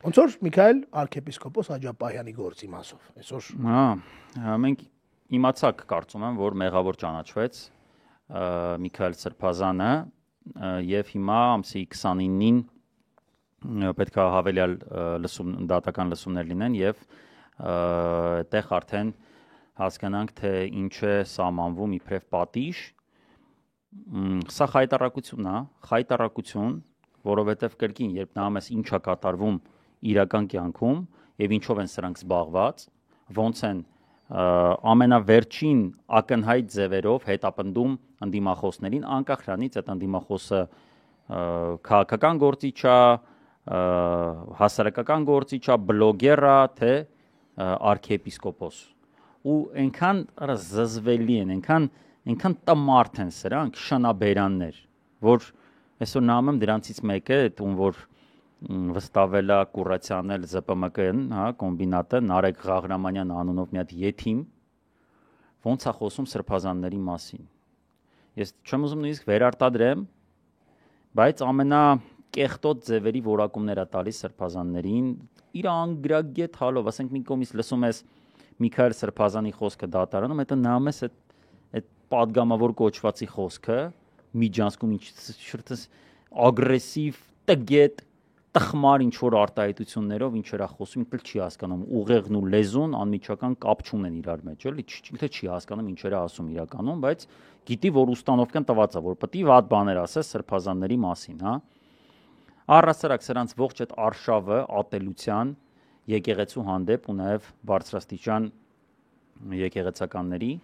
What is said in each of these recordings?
Ոնց որ Միքայել arczepiskopos Աջապահյանի գործի մասով այսօր մենք իմացակ կարծում եմ որ մեղավոր ճանաչվեց Միքայել Սրբազանը եւ հիմա ամսի 29-ին պետք է հավելյալ դատական լսումներ լինեն եւ այդտեղ արդեն հասկանանք թե ինչ է սահմանվում իբրև պատիժ սա խայտարակություն որովհետեւ կրկին երբ նայում ես ինչա կատարվում իրական կյանքում եւ ինչով են սրանք զբաղված ոնց են ամենավերջին ակնհայտ ձևերով հետապնդում ընդդիմախոսներին անկախ նրանից այդ ընդդիմախոսը քաղաքական գործիչ է հասարակական գործիչ է բլոգեր է թե arczepiskopos ու այնքան զզվելի են այնքան տմարդ են սրանք շնաբերաններ որ այսօր նայում եմ դրանցից մեկը ում որ վստահվել է Կուրացյանել ԶՊՄԿ-ն, հա, կոմբինատը Նարեկ Ղաղրամանյան անունով մի հատ եթիմ ոնց է խոսում սրբազանների մասին։ Ես չեմ ուզում նույնիսկ վերարտադրեմ, բայց ամենակեղտոտ ձևերի որակումներ է տալիս սրբազաններին իր անգրագետ հալով, ասենք մի կողմից լսում ես Միքայել Սրբազանի խոսքը դատարանում, հետո նայում ես այդ падգամավոր կոչվածի խոսքը միջանցքում ինչ շրտես ագրեսիվ տգետ տխմար ինչ որ արտահայտություններով ինչերա խոսում ինքը չի հասկանում ուղեղն ու լեզուն անմիջական կապ չունեն իրար մեջ էլի ինքը չի հասկանում ինչերա ասում իրականում բայց գիտի որ ուստանովկան տված է որ պետք է վատ բաներ ասես սրբազանների մասին հա առհասարակ սրանց ողջ այդ արշավը ատելության եկեղեցու հանդեպ ու նաև բարձրաստիճան եկեղեցականների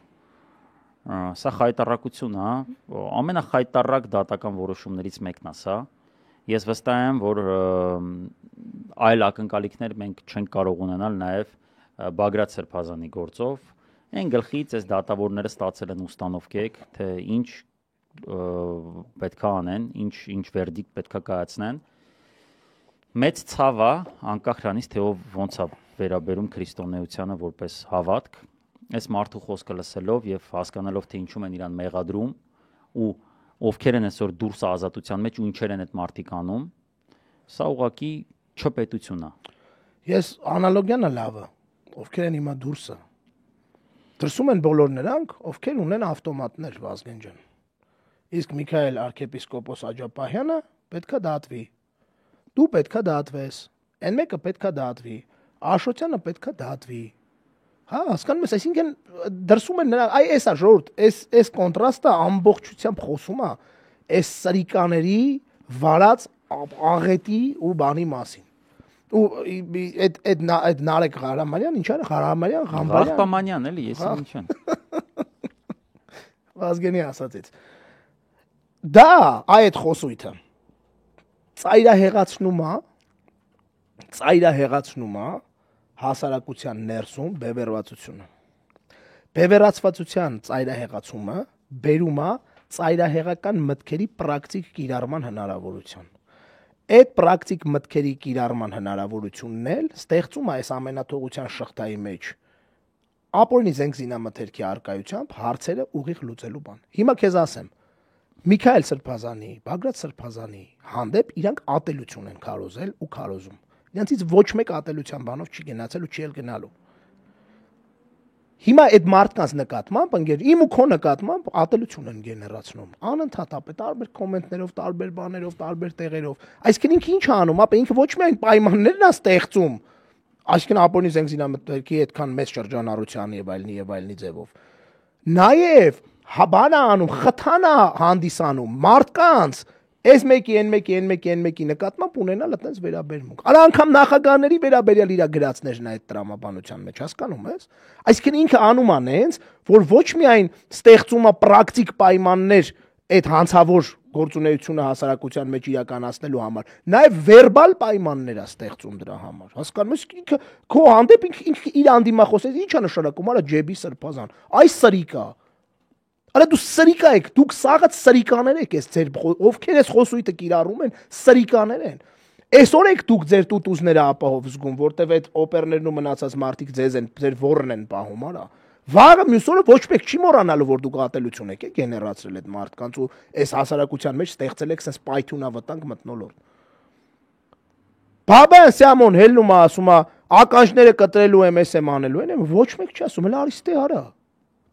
սա խայտարակություն է ամենախայտարակ դատական որոշումներից մեկն է սա ես վստահ եմ որ այլ ակնկալիքներ մենք չենք կարող ունենալ նաև Բագրատ Սրբազանի գործով այն գլխից այս դատավորները ստացել են ուստանովկեք թե ինչ պետք է անեն ինչ վերդիկտ պետք է կայացնեն մեծ ցավ է անկախ նրանից թե ոնց է վերաբերում քրիստոնեությանը որպես հավատք այս մարդու խոսքը լսելով եւ հասկանալով թե ինչու են իրան մեղադրում ու ովքեր են այսօր դուրս ազատության մեջ ու ինչեր են այդ մարդիկ անում սա ուղղակի չպետություն է ես անալոգիան է լավը ովքեր են հիմա դուրսը դրսում են բոլոր նրանք ովքեր ունեն ավտոմատներ Վազգեն ջան իսկ Միքայել arczepiskopos Աջապահյանը պետքա դատվի դու պետքա դատվես այն մեկը պետքա դատվի Աշոտյանը պետքա դատվի հա հասկանում ես այսինքն դրսում են նրանք այ էսա ժողովուրդ այս կոնտրաստը ամբողջությամբ խոսում է այս սրիկաների վարած աղետի ու բանի մասին ու այդ Նարեկ Ղարամանյան ինչ արա Ղարամանյան Ղարպամանյան էլի ես ինչ եմ Վազգենի ասածից դա այդ խոսույթը ծայրահեղացնում է հասարակության ներսում բևեռվածությունը բևեռացվածության ծայրահեղացումը բերում է ծայրահեղական մտքերի պրակտիկ կիրառման հնարավորություն այդ պրակտիկ մտքերի կիրառման հնարավորությունն էլ ստեղծում է այս ամենաթողության շղթայի մեջ ապօրինի զենք զինամթերքի արկայությամբ հարցերը ուղիղ լուծելու բան հիմա քեզ ասեմ Միքայել Սրբազանի Բագրատ Սրբազանի հանդեպ իրանք ատելություն են քարոզել ու քարոզում Նրանցից ոչ մեկ ատելության բանով չի գնացել ու չի էլ գնալու։ Հիմա այդ մարդկանց նկատմամբ ընկեր իմ ու քո նկատմամբ ատելություն են գեներացնում։ Անընդհատ ապե տարբեր կոմենտներով, տարբեր բաներով, տարբեր տեղերով։ Այսինքն ինքը ինչ է անում, ապե ինքը ոչ միայն պայմաններն է ստեղծում, այսինքն ապօրինի զենք զինամթերքի այդքան մեծ շրջանառության եւ այլնի ձևով։ Նաեւ բան է անում, խթան է հանդիսանում մարդկանց Այս մեկի նկատմամբ ունենալ այդպես վերաբերմունք։ Արա անգամ նախագահների վերաբերյալ իր գրածներն այդ տրամաբանության մեջ հասկանում ես։ Այսինքն ինքը անում է նենց, որ ոչ միայն ստեղծում է պրակտիկ պայմաններ այդ հանցավոր գործունեությունը հասարակության մեջ իրականացնելու համար, նաև վերբալ պայմաններ է ստեղծում դրա համար։ Հասկանում ես, ինքը քո հանդեպ ինքը իր անդիմախոսը ի՞նչ է նշանակում, արա ջեբի Սրբազան։ Այս սրիկա Արա դու սրիկա եք, դուք սաղած սրիկաներ եք, ձեր ովքեր էս խոսույթը կիրառում են, սրիկաներ են։ Այսօր եք դուք ձեր տուտուզները ապահով զգում, որտեվ այդ օպերներն ու մնացած մարդիկ ձեզ են, ձեր ворն են պահում, արա։ Վաղը մյուս օրը ոչ մեկ չի մոռանալու, որ դուք ատելություն եք գեներացրել այդ մարդկանց ու այս հասարակության մեջ ստեղծել եք sense պայթյունավտանգ մթնոլորտ։ Բաբան Սամոն հելնում է ասում է ականջները կտրելու եմ, էս եմ անելու են, ոչ մեկ չի ասում, հələ արի ստե արա։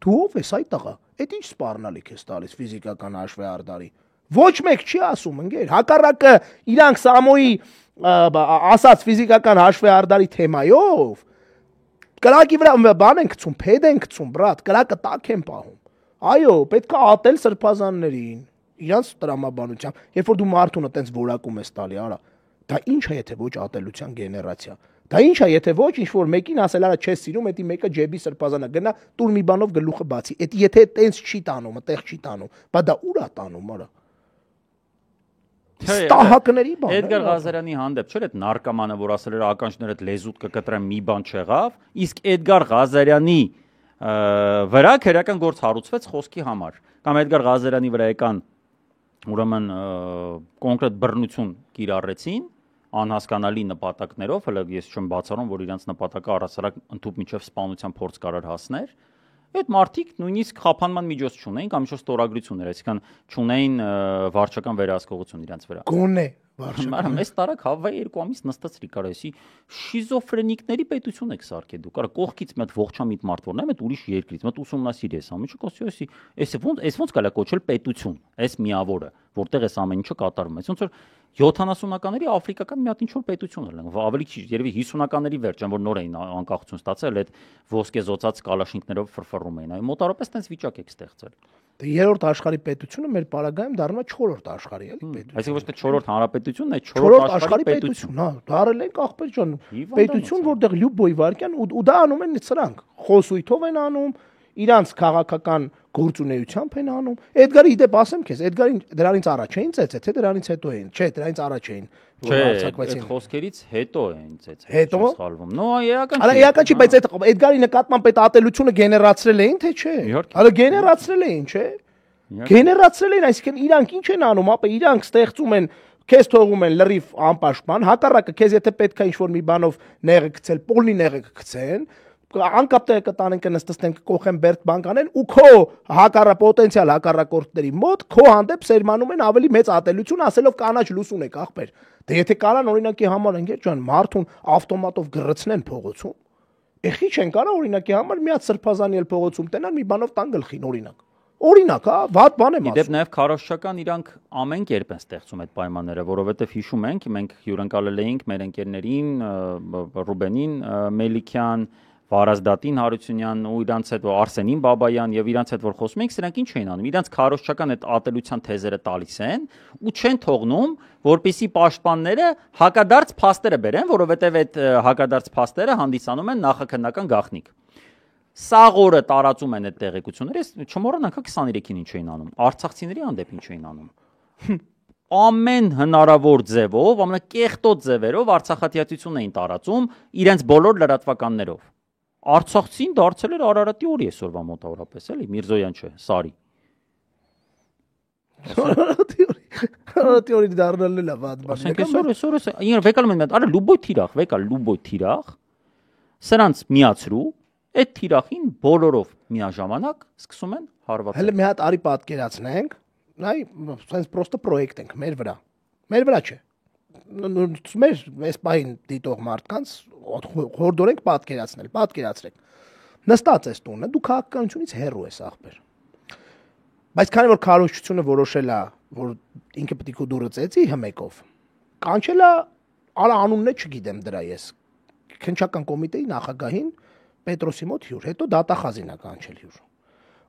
Դու ով ես այ տղա։ Էդ ինչ սպառնալիք ես տալիս ֆիզիկական հաշվի արդարի։ Ոչ մեկ չի ասում, ընկեր, հակառակը իրանք Սամոյի ասած ֆիզիկական հաշվի արդարի թեմայով կրակի վրա բան են գցում, փեդ են գցում, բրատ, կրակը տակ են պահում։ Այո, պետք է ատել սրբազաններին, իրանց տրամաբանությամբ։ Երբ որ դու մարդուն այտենց որակում ես տալի, արա, դա ինչ է եթե ոչ ատելության գեներացիա։ Դա ինչ է եթե ոչ ինչ որ մեկին ասել արա չես սիրում, էդի մեկը ջեբի սրբազանա գնա տուր մի բանով գլուխը բացի։ Էդ եթե տենց չի տանում, այդտեղ չի տանում, բա դա ուր է տանում, արա։ Ստահակների բան։ Էդգար Ղազարյանի հանդեպ չէր այդ նարկոմանը, որ ասել էր ականջներդ լեզուտ կկտրեմ մի բան չեղավ, իսկ Էդգար Ղազարյանի վրա քերական գործ հարուցվեց խոսքի համար։ Կամ Էդգար Ղազարյանի վրա եկան ուրեմն կոնկրետ բռնություն կիրառեցին անհասկանալի նպատակներով, հələ ես չեմ բացառում, որ իրանց նպատակը առասարակ ընդհանուր միջև սպանության փորձ կարար հասներ։ Այդ մարդիկ նույնիսկ խափանման միջոց չունեին կամ ինչ-որ ստորագրություններ, այսինքն չունեին վարչական վերահսկողություն իրանց վրա։ Գոնե Մարա մեծ տարակ հավայի 2 ամիս նստածրի կարա էսի շիզոֆրենիկների պետություն եք սարքել դու կարա կողքից մի հատ ողջամիտ մարդ որնա մեծ ուրիշ երկրից մեծ ուսումնասիրի ես ամիջը կոսի էս ոնց կարա կոչել պետություն էս միավորը որտեղ էս ամեն ինչը կատարվում է ոնց որ 70-ականների աֆրիկական մի հատ ինչ որ պետություն էր ավելի քիչ երևի 50-ականների վերջն որ նոր էին անկախություն ստացել այդ ոսկե զոցած կալաշինկներով ֆրֆռում էին այ մոտարապես տենց վիճակ եք ստեղծել Դե երրորդ աշխարհի պետությունը մեր պարագայում դառնա 4-րդ աշխարհի էլի պետություն։ Այսինքն ոչ թե 4-րդ հանրապետությունն է, 4-րդ աշխարհի պետություն, հա, դարել ենք ախպեր ջան, պետություն, որտեղ Լյուբոյ Վարդյան ու դա անում են սրանք, խոսույթով են անում, իրանց քաղաքական գործունեությամբ են անում։ Էդգարի իդեպ ասեմ քեզ, Էդգարին դրանից առաջ էին ծեծել, թե դրանից հետո էին։ Չէ, դրանից առաջ էին, որ հարձակվեցին։ Այդ խոսքերից հետո էին ծեծել։ Հետո սխալվում։ Նո, էական չի։ Արա էական չի, բայց այդ Էդգարի նկատմամբ այդ ատելությունը գեներացրել էին, թե չէ։ Արա գեներացրել էին, չէ։ Գեներացրել էին, այսինքն իրանք ինչ են անում, ապա իրանք ստեղծում են քեզ թողում են լրիվ անպաշտպան, հակառակը քեզ եթե պետք է ինչ-որ մի բանով նեղը գցել, պոլնի նեղը գցեն, անկապ տեղը կտանեն կնստեն կկողեն բերտ բանկանեն ու քո պոտենցիալ հակառակորդների մոտ քո հանդեպ սերմանում են ավելի մեծ ատելություն ասելով կանաչ լուսուն եք ախպեր դե եթե կարան օրինակի համար ընկեր ջան մարդուն ավտոմատով գրծնեն փողոցում եղի չեն կարա օրինակի համար մի հատ սրբազանի էլ փողոցում տենան մի բանով տան գլխին օրինակ հա վատ բան եմ ասում իդեպ նաև քարոշչական իրանք ամեն կերպ են ստեղծում այդ պայմանները որովհետև հիշում ենք մենք հյուրընկալել էինք մեր ընկերներին Ռուբենին Մելիքյան Վարազդատին Հարությունյան ու իրանց հետ Արսենին Բաբայան եւ իրանց հետ որ խոսում ենք, սրանք ինչ էին անում։ Իրանց քարոշչական այդ ատելության թեզերը տալիս են ու չեն թողնում, որպեսի պաշտպանները հակադարձ փաստերը բերեն, որովհետեւ այդ հակադարձ փաստերը հանդիսանում են նախաքննական գաղտնիք։ Սաղ օրը տարածում են այդ տեղեկությունները, ես չմոռանանք 23-ին ինչ էին անում։ Արցախցիների հանդեպ ինչ էին անում։ Ամեն հնարավոր ձևով, ամենակեղտոտ ձևերով արցախատիացություն էին տարածում իրենց բոլոր լրատվականներով։ Արցախցին դարձել էր Արարատի օրի այսօրվա մոտավորապես, էլի Միրզոյան չէ, Սարի։ Արարատի օրի դառնալն էլ է վատ բան։ Ասենք այսօր ինքը վեկալում են, արա Լուբոյ թիրախ, վեկալ Լուբոյ թիրախ։ Սրանց միացրու, այդ թիրախին բոլորով միաժամանակ սկսում են հարվածել։ Հələ մի հատ արի պատկերացնենք, այ sense պրոստը պրոյեկտ ենք մեր վրա։ Մեր վրա չէ։ Մեր այս բային դիտող մարդկանց հորդորենք պատկերացրեք։ Նստած ես տունը, դու քաղաքականությունից հեռու ես ախպեր։ Բայց քանի որ քարոզչությունը որոշել է, որ ինքը պետք է քո դուրը ծեծի հմեկով, կանչել է, արա անունն է չգիտեմ դրա ես։ Քննչական կոմիտեի նախագահին Պետրոսի մոտ հյուր, հետո դատախազին է կանչել հյուր։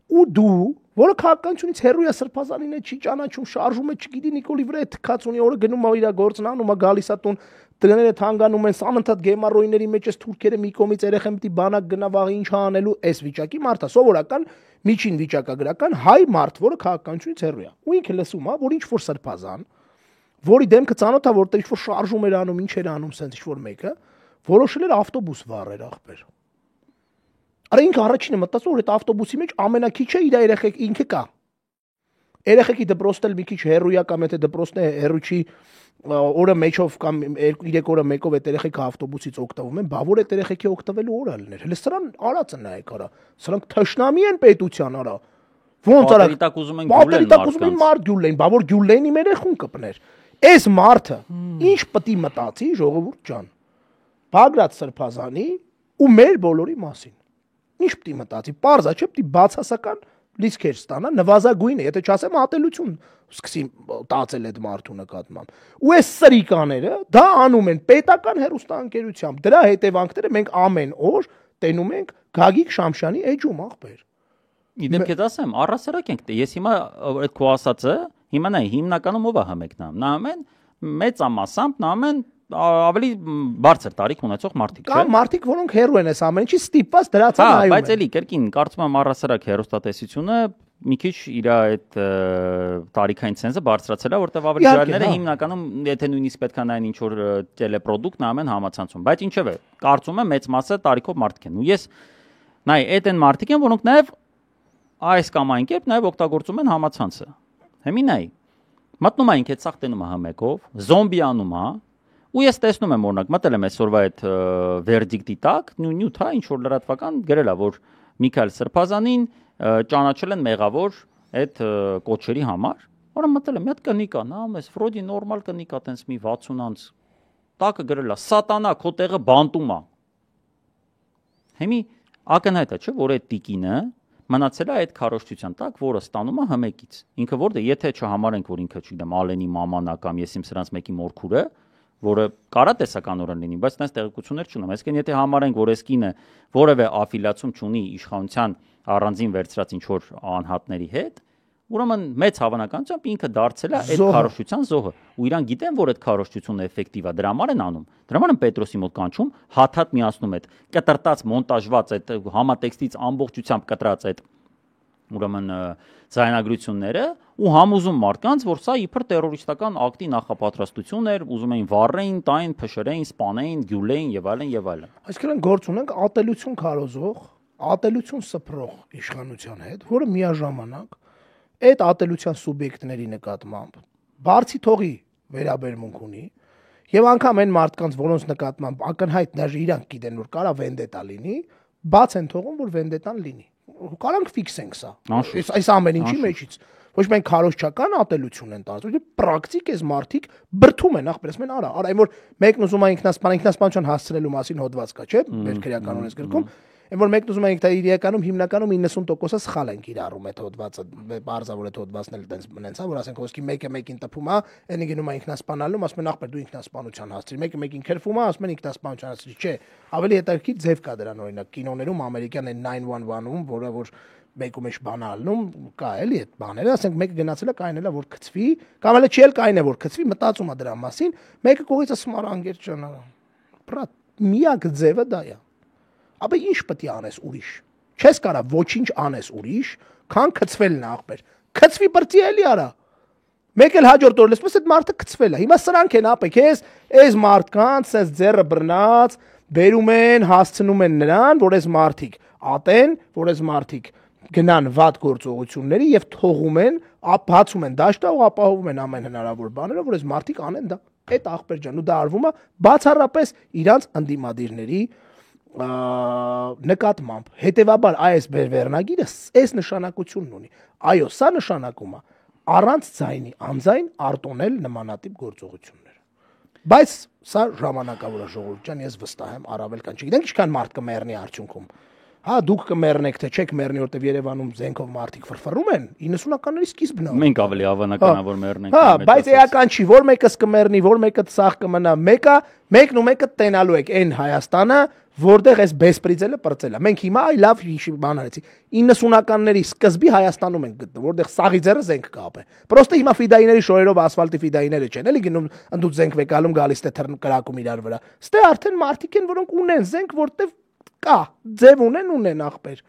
Ու դու, որը քաղաքականությունից հեռու է սրբազանին է չի ճանաչում, շարժում է, չգիտի Նիկոլի վրա է թքած ունի, օրը գնում է իր գործն անում է, գալիս է տուն, տները թանգանում են, անընդհատ գեմարոյների մեջ էս թուրքերը մի կողմից երեխեն պիտի բանակ գնա վաղ ինչ անելու, այս վիճակի մարդը սովորական միջին վիճակագրական հայ մարդ, որը քաղաքականությունից հեռու է։ Ու ինքը լսում է, որ ինչ որ սրբազան, որի դեմքը ծանոթ է, որտեղ ինչ որ շարժում էր անում, ինչ էր անում, սենց ինչ որ մեկը, որոշել էր ավտոբուս վառել ախպեր։ Արա ինքը առաջինը մտածում որ այդ ավտոբուսի մեջ ամենակիչը իր երեխեք ինքը կա։ Երեխեքի դպրոցն էլ մի քիչ հեռույա կամ եթե դպրոցն է հեռու չի օրը մեջով կամ 3 օրը մեկով այդ երեխեքը ավտոբուսից օգտվում են, բա որ այդ երեխեքի օգտվելու օր ալներ։ Հələ սրան արածը նայեք արա։ Սրանք թշնամի են պետության արա։ Ոնց արա։ Պատերիտակ ուզում են գյուլեն մարդ գյուլեն, բա որ գյուլենի մեր երեխուն կպներ։ Այս մարդը ինչ պետք է մտածի ժողովուրդ ջան։ Բագրատ Սրբազանի ու մեր բոլորի մասին։ Ինչ պետք է մտածի։ Պարզա չէ, պետք է բացասական լիցքեր ստանա, նվազագույնը, եթե չասեմ ատելություն սկսի տածել այդ մարդու նկատմամբ։ Ու այս սրիկաները դա անում են պետական հեռուստաընկերությամբ։ Դրա հետևանքները մենք ամեն օր տենում ենք Գագիկ Շամշյանի էջում ախպեր։ Իդեպ քեզ ասեմ, առասարակ ենք, ես հիմա այդ քո ասածը, հիմա նայ հիմնականում ով է համեկնամ։ Նա ամեն մեծամասամբ նա ամեն ավելի բարձր տարիք ունեցող մարդիկ, չէ՞։ Կամ մարդիկ, որոնք հերո են այս ամեն ինչի ստիպված դրած են նայում։ Բայց էլի կրկին կարծում եմ առասարակ հեռուստատեսությունը մի քիչ իր այդ տարիքային ցենզը բարձրացել է, որտեղ ավելի ժայլները հիմնականում եթե նույնիսկ պետք է նայեն ինչ որ տելեպրոդուկտ նա ամեն համացանցում, բայց ինչևէ, կարծում եմ մեծ մասը տարիքով մարդիկ են։ Ու ես նայ այդ են մարդիկ են, որոնք նաև այս կամ այն կերպ նաև օգտագործում են համացանցը։ Հիմի նայ մտնում են ինքեդ սախ տենում է համեկով, զոմբի անում է, ու ես տեսնում եմ օրինակ մտել եմ այսօրվա այդ վերդիկտի տակ, նյութ է ինչ որ լրատվական գրել է, որ Միքայել Սրբազանին ճանաչել են մեղավոր այդ կոչերի համար, որը մտել եմ, մի հատ կնիկ է, նա մեզ ֆրոդի նորմալ կնիկ է, տենց մի 60 անց տակը գրել է, սատանա, քո տեղը բանտում է։ Հիմի ակնհայտ է, չէ՞, որ այդ տիկինը մնացել է այդ քարոշչության տակ, որը ստանում է հմեկից։ Ինքը որտե եթե չհամարենք, որ ինքը չգիտեմ, Ալենի մաման է կամ ես իմ սրանց մեկի մորքուրը, որը կարա տեսականորեն լինի, բայց նայես տեղեկություններ չունեմ։ Այսինքն եթե համարենք, որ այս կինը որևէ աֆիլիացիա չունի իշխանության առանձին վերծրած ինչ որ անհատների հետ, ուրեմն մեծ հավանականությամբ ինքը դարձել է այդ քարոշչության զոհը։ Ու իրան գիտեն, որ այդ քարոշչությունը էֆեկտիվ է, դրա համար են անում։ Դրա համար են Պետրոսի մոտ կանչում, հաթաթ միացնում այդ կտրտած մոնտաժված այդ համատեքստից ամբողջությամբ կտրած այդ ուրեմն զայնագրությունները ու համոզում մարդկանց, որ սա իբր տերորիստական ակտի նախապատրաստություն էր, ուզում էին վառեին, տային, փշրեին, սպանեին, գյուլեին եւ այլն եւ այլն։ Այսինքն գործ ունենք ատելություն քարոզող, ատելություն սփռող իշխանության հետ, որը միաժամանակ այդ ատելության սուբյեկտների նկատմամբ բարձի թողի վերաբերմունք ունի եւ անգամ այն մարդկանց, որոնց նկատմամբ ակնհայտ դաժե իրանք գիտեն, որ կարա վենդետա լինի, բաց են թողում, որ վենդետան լինի։ Կարանք ֆիքսենք սա։ Այս ամեն ինչի մեջից ոչ միայն քարոզչական ատելություն են տարածում, այլ պրակտիկ էս մարդիկ բրթում են, ախպերս մեն արա, այն որ մեկն ուզում է ինքնասպանության հասցնելու մասին հոդված կա, չէ՞, մեր քրեական օրենս գրքում, այն որ մեկն ուզում է իրականում հիմնականում 90%-ը սխալ են կիրառում այդ հոդվածը, բարձր այդ հոդվածն էլ տենց մնացա, որ ասենք ոսկի մեկը մեկին տփում է, այնը գնում է ինքնասպանալու, ասում են ախպեր դու ինքնասպանության հասցրի, մեկը մեկին քերվում է, ասում են ինքնասպանության հասցրի, չէ, ավելի հետաքրքիր ձև կա դրան օրինակ կինոներում ամերիկյան այն 911-ում, որը որ մեկու մեջ բան ալնում, կա էլի այդ բաները, ասենք մեկը գնացել է կայնելա որ գծվի, կամ էլ չի էլ կայնե որ գծվի, մտածում է դրա մասին, մեկը կողից ասում արա անգեր ջան, բրատ, միակ ձևը դա է։ Ապա ինչ պետք է անես ուրիշ։ Չես կարա ոչինչ անես ուրիշ, քան գծվելն է ախպեր։ Գծվի բրծի էլի արա։ Մեկ էլ հաջորդ օրը լսես այդ մարդը գծվել է։ Հիմա սրանք են ապեք, այս մարդկանց այս ձեռը բռնած բերում են, հասցնում են նրան, որ այս մարդիկ ատեն, որ այս մարդիկ գնան վատ գործողությունների եւ թողում են, բացում են դաշտը ու ապահովում են ամեն հնարավոր բաները, որ այս մարդիկ անեն դա։ Այդ ախպեր ջան, ու դա արվում է բացառապես իրանց ընդդիմադիրների նկատմամբ։ Հետևաբար այս վերնագիրը այս նշանակությունն ունի։ Այո, սա նշանակում է առանց ձայնի, անձայն արտոնել նմանատիպ գործողությունները։ Բայց սա ժամանակավոր է ժողովուրդ ջան, ես վստահ եմ, առավել կան չգիտենք ինչքան մարդ կմեռնի արդյունքում։ Հա դուք կմեռնեք թե չեք մեռնի, որտեվ Երևանում զենքով մարդիկ ֆրֆռում են 90-ականների սկիզբն է։ Մենք ավելի հավանական է որ մեռնենք։ Հա, բայց էական չի, որ մեկը կմեռնի, որ մեկը սաղ կմնա, մեկն ու մեկը տենալու եք այն Հայաստանը, որտեղ այս բեսպրիձելը պրծել է։ Մենք հիմա այ լավ ինչ բան արեցի։ 90-ականների սկզբի Հայաստանում ենք գտնվում, որտեղ սաղի ձեռը զենք կապ է։ Պրոստը հիմա ֆիդայիների շորերով ասֆալտի ֆիդայիները չեն, էլի գնում ընդդուց զենք վեկալում գալիս թե կրակում իրար վրա։ Ստե արդեն մարդիկ են, որոնք ունեն զենք, որտեղ կա, ձև ունեն ախպեր։